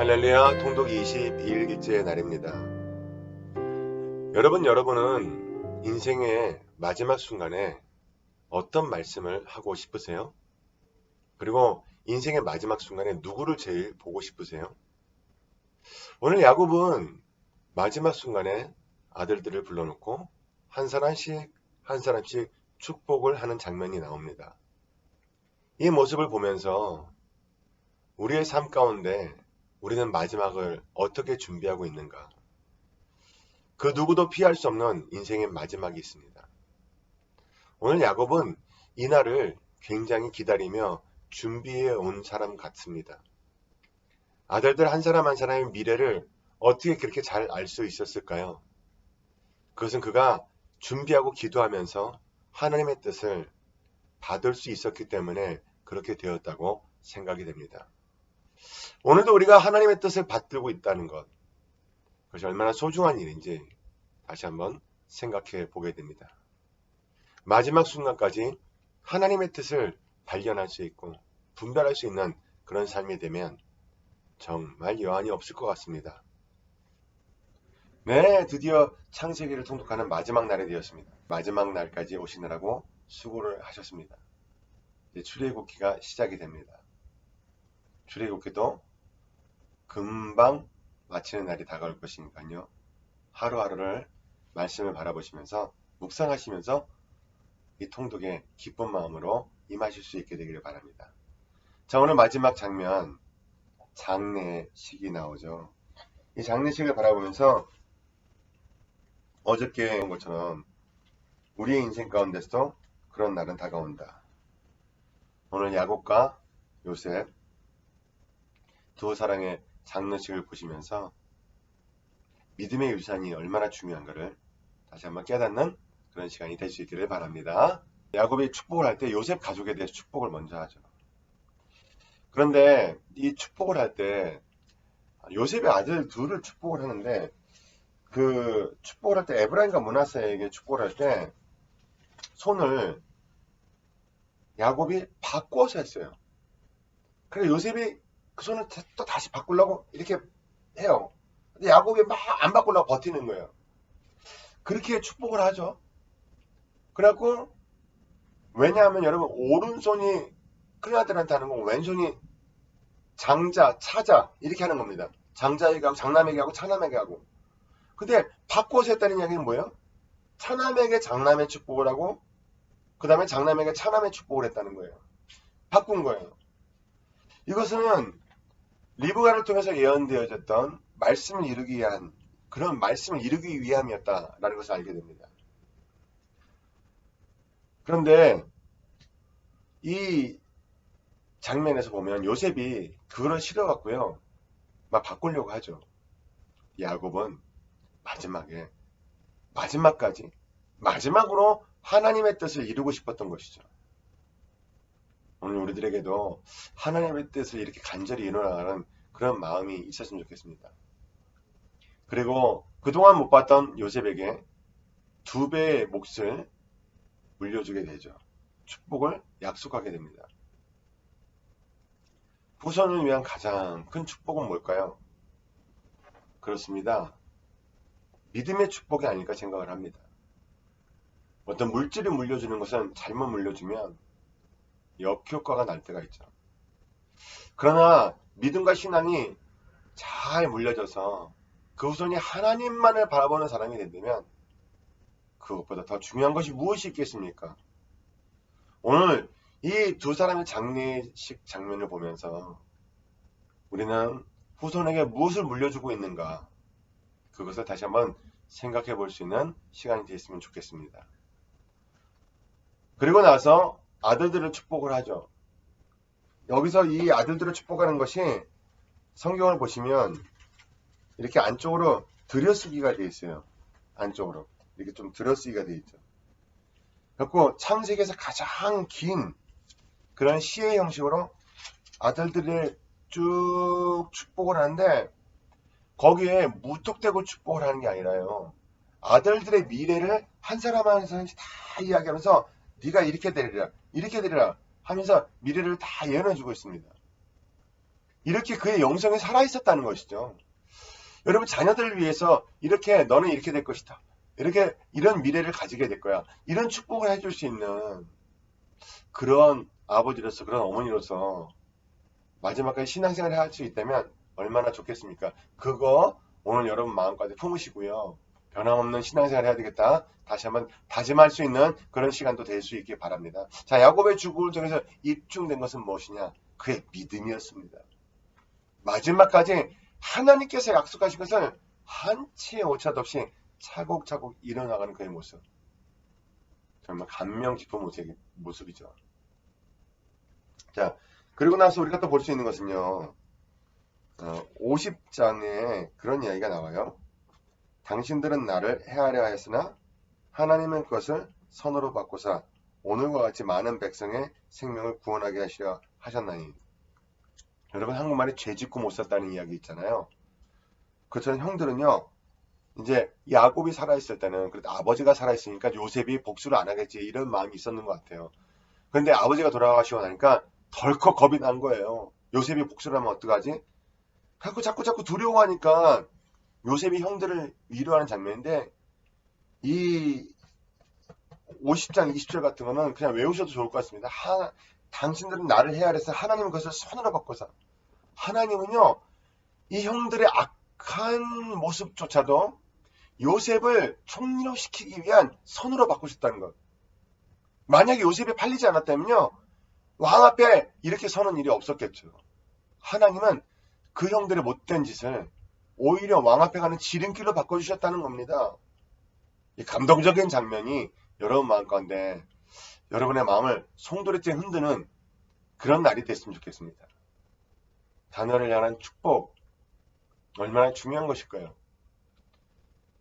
할렐루야 통독 22일기째 날입니다. 여러분은 인생의 마지막 순간에 어떤 말씀을 하고 싶으세요? 그리고 인생의 마지막 순간에 누구를 제일 보고 싶으세요? 오늘 야곱은 마지막 순간에 아들들을 불러놓고 한 사람씩 축복을 하는 장면이 나옵니다. 이 모습을 보면서 우리의 삶 가운데 우리는 마지막을 어떻게 준비하고 있는가? 그 누구도 피할 수 없는 인생의 마지막이 있습니다. 오늘 야곱은 이 날을 굉장히 기다리며 준비해 온 사람 같습니다. 아들들 한 사람 한 사람의 미래를 어떻게 그렇게 잘 알 수 있었을까요? 그것은 그가 준비하고 기도하면서 하나님의 뜻을 받을 수 있었기 때문에 그렇게 되었다고 생각이 됩니다. 오늘도 우리가 하나님의 뜻을 받들고 있다는 것, 그것이 얼마나 소중한 일인지 다시 한번 생각해 보게 됩니다. 마지막 순간까지 하나님의 뜻을 발견할 수 있고 분별할 수 있는 그런 삶이 되면 정말 여한이 없을 것 같습니다. 네, 드디어 창세기를 통독하는 마지막 날이 되었습니다. 마지막 날까지 오시느라고 수고를 하셨습니다. 이제 출애굽기가 시작이 됩니다. 출애굽기도 금방 마치는 날이 다가올 것이니까요. 하루하루를 말씀을 바라보시면서 묵상하시면서 이 통독에 기쁜 마음으로 임하실 수 있게 되기를 바랍니다. 자, 오늘 마지막 장면, 장례식이 나오죠. 이 장례식을 바라보면서 어저께 온 것처럼 우리의 인생 가운데서도 그런 날은 다가온다. 오늘 야곱과 요셉 두 사랑의 장례식을 보시면서 믿음의 유산이 얼마나 중요한가를 다시 한번 깨닫는 그런 시간이 될 수 있기를 바랍니다. 야곱이 축복을 할 때 요셉 가족에 대해서 축복을 먼저 하죠. 그런데 이 축복을 할 때 요셉의 아들 둘을 축복을 하는데 그 축복을 할 때 에브라임과 므낫세에게 축복을 할 때 손을 야곱이 바꿔서 했어요. 그래서 요셉이 그 손을 또 다시 바꾸려고 이렇게 해요. 근데 야곱이 막 안 바꾸려고 버티는 거예요. 그렇게 축복을 하죠. 그래갖고 왜냐하면 여러분 오른손이 큰아들한테 하는 건 왼손이 장자, 차자 이렇게 하는 겁니다. 장자에게 하고 장남에게 하고 차남에게 하고. 근데 바꿔서 했다는 이야기는 뭐예요? 차남에게 장남의 축복을 하고 그 다음에 장남에게 차남의 축복을 했다는 거예요. 바꾼 거예요. 이것은 리브가를 통해서 예언되어졌던 말씀을 이루기 위한 그런 말씀을 이루기 위함이었다라는 것을 알게 됩니다. 그런데 이 장면에서 보면 요셉이 그거를 싫어갖고요. 막 바꾸려고 하죠. 야곱은 마지막까지 마지막으로 하나님의 뜻을 이루고 싶었던 것이죠. 오늘 우리들에게도 하나님의 뜻을 이렇게 간절히 이루어나가는 그런 마음이 있었으면 좋겠습니다. 그리고 그동안 못 봤던 요셉에게 2배의 몫을 물려주게 되죠. 축복을 약속하게 됩니다. 후손을 위한 가장 큰 축복은 뭘까요? 그렇습니다. 믿음의 축복이 아닐까 생각을 합니다. 어떤 물질을 물려주는 것은 잘못 물려주면 역효과가 날 때가 있죠. 그러나 믿음과 신앙이 잘 물려져서 그 후손이 하나님만을 바라보는 사람이 된다면 그것보다 더 중요한 것이 무엇이 있겠습니까? 오늘 이 두 사람의 장례식 장면을 보면서 우리는 후손에게 무엇을 물려주고 있는가? 그것을 다시 한번 생각해 볼 수 있는 시간이 됐으면 좋겠습니다. 그리고 나서 아들들을 축복을 하죠. 여기서 이 아들들을 축복하는 것이 성경을 보시면 이렇게 안쪽으로 들여쓰기가 되어 있어요. 안쪽으로 이렇게 좀 들여쓰기가 되어 있죠. 그래서 창세기에서 가장 긴 그런 시의 형식으로 아들들을 쭉 축복을 하는데 거기에 무턱대고 축복을 하는 게 아니라요. 아들들의 미래를 한 사람 한 사람씩 다 이야기하면서 네가 이렇게 되리라 이렇게 되리라 하면서 미래를 다 예언해주고 있습니다. 이렇게 그의 영성이 살아있었다는 것이죠. 여러분 자녀들을 위해서 이렇게 너는 이렇게 될 것이다. 이렇게 이런 미래를 가지게 될 거야. 이런 축복을 해줄 수 있는 그런 아버지로서 그런 어머니로서 마지막까지 신앙생활을 할 수 있다면 얼마나 좋겠습니까? 그거 오늘 여러분 마음까지 품으시고요. 변함없는 신앙생활을 해야 되겠다. 다시 한번 다짐할 수 있는 그런 시간도 될 수 있길 바랍니다. 자, 야곱의 죽음을 통해서 입증된 것은 무엇이냐? 그의 믿음이었습니다. 마지막까지 하나님께서 약속하신 것을 한치의 오차도 없이 차곡차곡 일어나가는 그의 모습. 정말 감명 깊은 모습이죠. 자, 그리고 나서 우리가 또 볼 수 있는 것은요. 50장에 그런 이야기가 나와요. 당신들은 나를 헤아려 하였으나 하나님은 그것을 선으로 바꾸사 오늘과 같이 많은 백성의 생명을 구원하게 하시려 하셨나니. 여러분 한국말에 죄 짓고 못 샀다는 이야기 있잖아요. 그처럼 형들은요. 이제 야곱이 살아있을 때는 그래도 아버지가 살아있으니까 요셉이 복수를 안 하겠지 이런 마음이 있었는 것 같아요. 그런데 아버지가 돌아가시고 나니까 덜컥 겁이 난 거예요. 요셉이 복수를 하면 어떡하지? 자꾸 두려워하니까 요셉이 형들을 위로하는 장면인데 이 50장 20절 같은 거는 그냥 외우셔도 좋을 것 같습니다. 당신들은 나를 헤아려서 하나님은 그것을 손으로 바꿔서 하나님은요 이 형들의 악한 모습조차도 요셉을 총리시키기 위한 손으로 바꾸셨다는 것. 만약에 요셉이 팔리지 않았다면요 왕 앞에 이렇게 서는 일이 없었겠죠. 하나님은 그 형들의 못된 짓을 오히려 왕 앞에 가는 지름길로 바꿔주셨다는 겁니다. 이 감동적인 장면이 여러분 마음 가운데 여러분의 마음을 송두리째 흔드는 그런 날이 됐으면 좋겠습니다. 자녀를 향한 축복 얼마나 중요한 것일까요?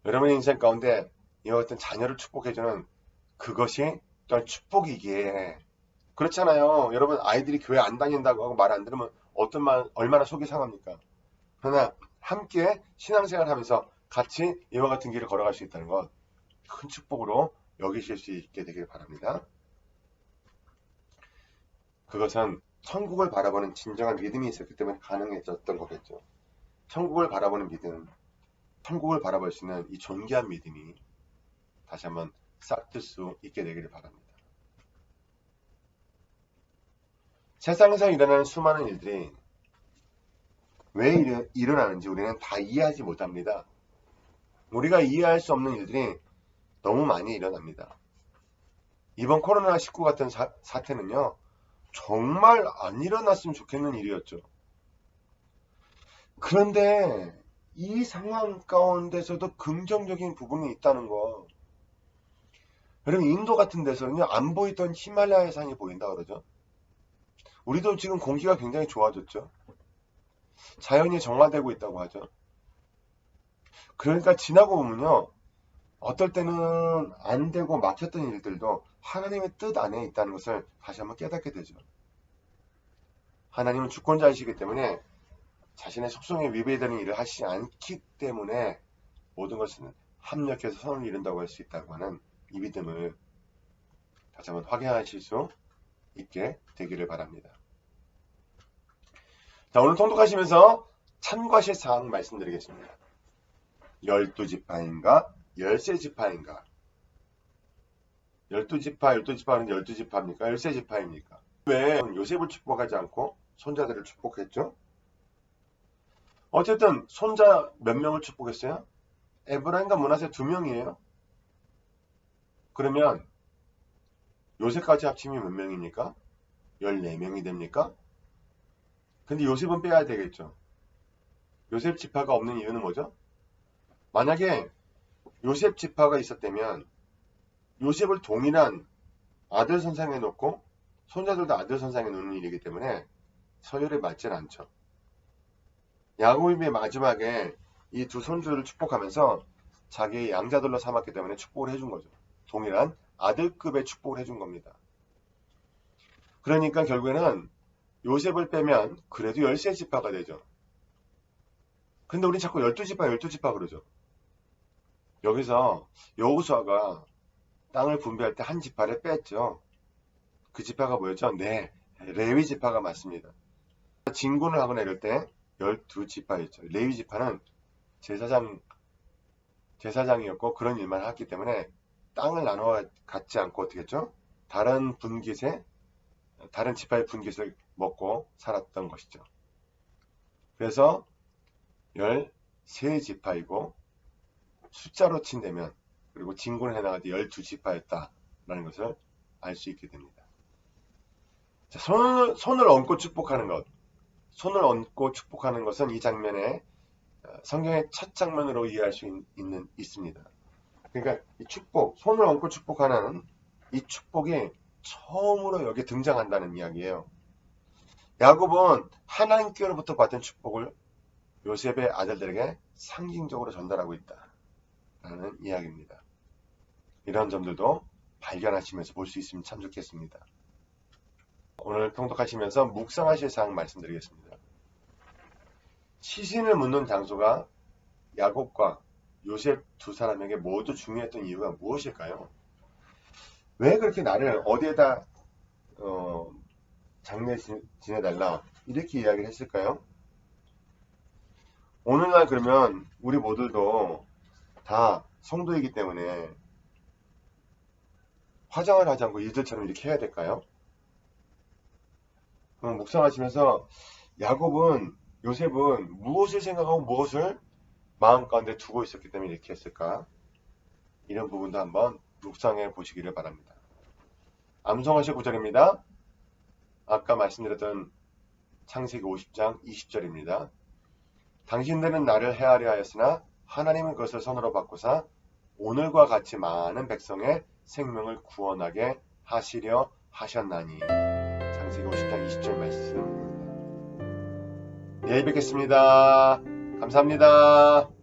여러분의 인생 가운데 이와 같은 자녀를 축복해주는 그것이 또한 축복이기에 그렇잖아요. 여러분 아이들이 교회 안 다닌다고 하고 말 안 들으면 얼마나 속이 상합니까? 그러나 함께 신앙생활 하면서 같이 이와 같은 길을 걸어갈 수 있다는 것 큰 축복으로 여기실 수 있게 되길 바랍니다. 그것은 천국을 바라보는 진정한 믿음이 있었기 때문에 가능해졌던 거겠죠. 천국을 바라보는 믿음, 천국을 바라볼 수 있는 이 존귀한 믿음이 다시 한번 싹틀 수 있게 되기를 바랍니다. 세상에서 일어나는 수많은 일들이 왜 일어나는지 우리는 다 이해하지 못합니다. 우리가 이해할 수 없는 일들이 너무 많이 일어납니다. 이번 코로나19 같은 사태는요. 정말 안 일어났으면 좋겠는 일이었죠. 그런데 이 상황 가운데서도 긍정적인 부분이 있다는 거. 여러분 인도 같은 데서는요. 안 보이던 히말라야 산이 보인다 그러죠. 우리도 지금 공기가 굉장히 좋아졌죠. 자연이 정화되고 있다고 하죠. 그러니까 지나고 보면요. 어떨 때는 안 되고 막혔던 일들도 하나님의 뜻 안에 있다는 것을 다시 한번 깨닫게 되죠. 하나님은 주권자이시기 때문에 자신의 속성에 위배되는 일을 하시지 않기 때문에 모든 것은 합력해서 선을 이룬다고 할 수 있다고 하는 이 믿음을 다시 한번 확인하실 수 있게 되기를 바랍니다. 자, 오늘 통독하시면서 참고하실 사항 말씀드리겠습니다. 12지파인가 13지파인가 12지파는 12지파입니까? 13지파입니까? 왜 요셉을 축복하지 않고 손자들을 축복했죠? 어쨌든 손자 몇 명을 축복했어요? 에브라임과 므낫세 2명이에요. 그러면 요셉까지 합치면 몇 명입니까? 14명이 됩니까? 근데 요셉은 빼야 되겠죠. 요셉 지파가 없는 이유는 뭐죠? 만약에 요셉 지파가 있었다면 요셉을 동일한 아들 선상에 놓고 손자들도 아들 선상에 놓는 일이기 때문에 서열에 맞질 않죠. 야곱이 마지막에 이 두 손주를 축복하면서 자기의 양자들로 삼았기 때문에 축복을 해준 거죠. 동일한 아들급의 축복을 해준 겁니다. 그러니까 결국에는 요셉을 빼면 그래도 13지파가 되죠. 근데 우리 자꾸 12지파 그러죠. 여기서 여호수아가 땅을 분배할 때 한 지파를 뺐죠. 그 지파가 뭐였죠? 네, 레위 지파가 맞습니다. 진군을 하거나 이럴 때 12지파였죠. 레위 지파는 제사장이었고 그런 일만 했기 때문에 땅을 나눠 갖지 않고 어떻게 했죠? 다른 지파의 분깃을 먹고 살았던 것이죠. 그래서 13지파이고 숫자로 친다면 그리고 진군을 해나갈 때 12지파였다라는 것을 알 수 있게 됩니다. 자, 손을 얹고 축복하는 것. 손을 얹고 축복하는 것은 이 장면에 성경의 첫 장면으로 이해할 수 있습니다. 그러니까 이 축복, 손을 얹고 축복하는 이 축복이 처음으로 여기 등장한다는 이야기예요. 야곱은 하나님께로부터 받은 축복을 요셉의 아들들에게 상징적으로 전달하고 있다라는 이야기입니다. 이런 점들도 발견하시면서 볼 수 있으면 참 좋겠습니다. 오늘 통독하시면서 묵상하실 사항 말씀드리겠습니다. 시신을 묻는 장소가 야곱과 요셉 두 사람에게 모두 중요했던 이유가 무엇일까요? 왜 그렇게 나를 어디에다 장례 지내달라 이렇게 이야기를 했을까요? 오늘날 그러면 우리 모두도 다 성도이기 때문에 화장을 하지 않고 이들처럼 이렇게 해야 될까요? 그럼 묵상하시면서 요셉은 무엇을 생각하고 무엇을 마음 가운데 두고 있었기 때문에 이렇게 했을까? 이런 부분도 한번 묵상해 보시기를 바랍니다. 암송하실 구절입니다. 아까 말씀드렸던 창세기 50장 20절입니다. 당신들은 나를 해하려 하였으나 하나님은 그것을 선으로 바꾸사 오늘과 같이 많은 백성의 생명을 구원하게 하시려 하셨나니. 창세기 50장 20절 말씀입니다. 내일 뵙겠습니다. 감사합니다.